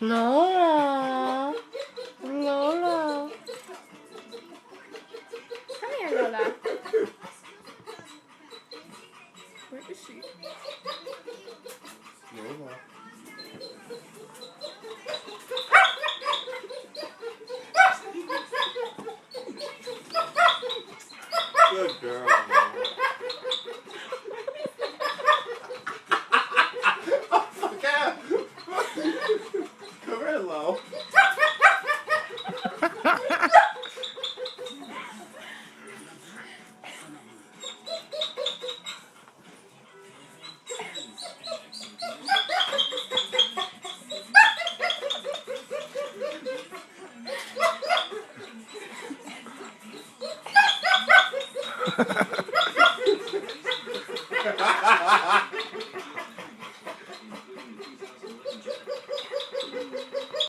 Lola. Lola. Come here, Lola. Where is she? Lola. Good girl. Oh, fuck yeah. Come here, Lo.